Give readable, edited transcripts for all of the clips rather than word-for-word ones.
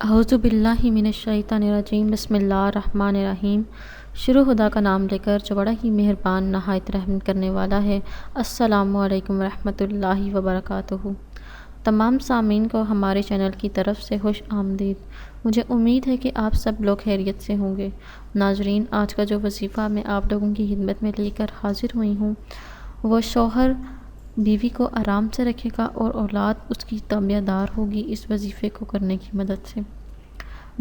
اعوذ باللہ من الشیطان الرجیم بسم اللہ الرحمن الرحیم۔ شروع خدا کا نام لے کر جو بڑا ہی مہربان نہایت رحم کرنے والا ہے۔ السلام علیکم ورحمۃ اللہ وبرکاتہ۔ تمام سامعین کو ہمارے چینل کی طرف سے خوش آمدید۔ مجھے امید ہے کہ آپ سب لوگ خیریت سے ہوں گے۔ ناظرین، آج کا جو وظیفہ میں آپ لوگوں کی خدمت میں لے کر حاضر ہوئی ہوں وہ شوہر بیوی کو آرام سے رکھے گا اور اولاد اس کی تابع دار ہوگی اس وظیفے کو کرنے کی مدد سے۔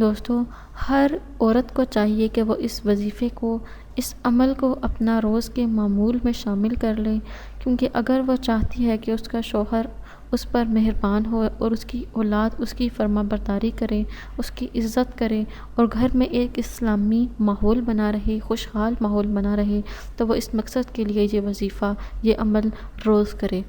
دوستو، ہر عورت کو چاہیے کہ وہ اس وظیفے کو، اس عمل کو اپنا روز کے معمول میں شامل کر لے، کیونکہ اگر وہ چاہتی ہے کہ اس کا شوہر اس پر مہربان ہو اور اس کی اولاد اس کی فرما برداری کرے، اس کی عزت کرے اور گھر میں ایک اسلامی ماحول بنا رہے، خوشحال ماحول بنا رہے، تو وہ اس مقصد کے لیے یہ وظیفہ، یہ عمل روز کرے۔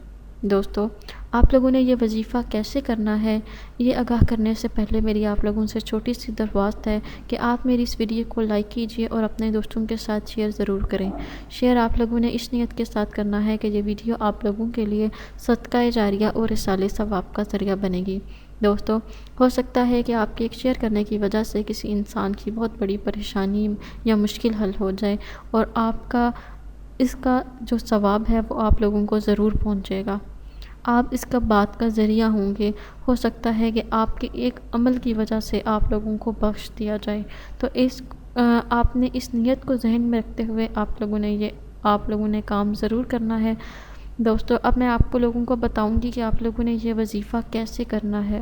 دوستو، آپ لوگوں نے یہ وظیفہ کیسے کرنا ہے، یہ آگاہ کرنے سے پہلے میری آپ لوگوں سے چھوٹی سی درخواست ہے کہ آپ میری اس ویڈیو کو لائک کیجئے اور اپنے دوستوں کے ساتھ شیئر ضرور کریں۔ شیئر آپ لوگوں نے اس نیت کے ساتھ کرنا ہے کہ یہ ویڈیو آپ لوگوں کے لیے صدقہ جاریہ اور رسالہ ثواب کا ذریعہ بنے گی۔ دوستو، ہو سکتا ہے کہ آپ کے ایک شیئر کرنے کی وجہ سے کسی انسان کی بہت بڑی پریشانی یا مشکل حل ہو جائے اور آپ کا اس کا جو ثواب ہے وہ آپ لوگوں کو ضرور پہنچے گا۔ آپ اس کا بات کا ذریعہ ہوں گے، ہو سکتا ہے کہ آپ کے ایک عمل کی وجہ سے آپ لوگوں کو بخش دیا جائے۔ تو آپ نے اس نیت کو ذہن میں رکھتے ہوئے آپ لوگوں نے کام ضرور کرنا ہے۔ دوستو، اب میں آپ لوگوں کو بتاؤں گی کہ آپ لوگوں نے یہ وظیفہ کیسے کرنا ہے۔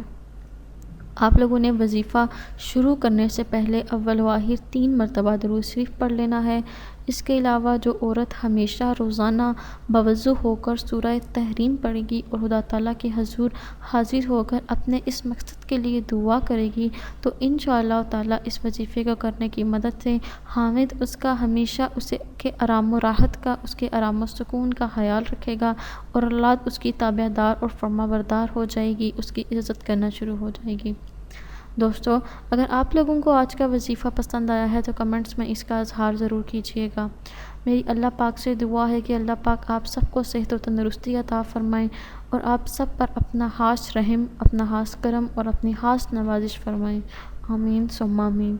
آپ لوگوں نے وظیفہ شروع کرنے سے پہلے اول و آخر 3 مرتبہ درود شریف پڑھ لینا ہے۔ اس کے علاوہ جو عورت ہمیشہ روزانہ باوضو ہو کر سورہ تحریم پڑھے گی اور خدا تعالیٰ کے حضور حاضر ہو کر اپنے اس مقصد کے لیے دعا کرے گی، تو انشاءاللہ تعالیٰ اس وظیفے کو کرنے کی مدد سے حامد اس کا ہمیشہ اس کے آرام و راحت کا، اس کے آرام و سکون کا خیال رکھے گا اور اولاد اس کی تابع دار اور فرما بردار ہو جائے گی، اس کی عزت کرنا شروع ہو جائے گی۔ دوستو، اگر آپ لوگوں کو آج کا وظیفہ پسند آیا ہے تو کمنٹس میں اس کا اظہار ضرور کیجیے گا۔ میری اللہ پاک سے دعا ہے کہ اللہ پاک آپ سب کو صحت و تندرستی عطا فرمائیں اور آپ سب پر اپنا خاص رحم، اپنا خاص کرم اور اپنی خاص نوازش فرمائیں۔ آمین ثم آمین۔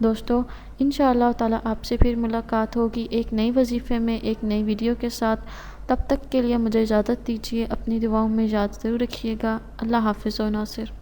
دوستو، انشاءاللہ تعالیٰ آپ سے پھر ملاقات ہوگی ایک نئی وظیفے میں، ایک نئی ویڈیو کے ساتھ۔ تب تک کے لیے مجھے اجازت دیجیے، اپنی دعاؤں میں یاد ضرور رکھیے گا۔ اللہ حافظ و ناصر۔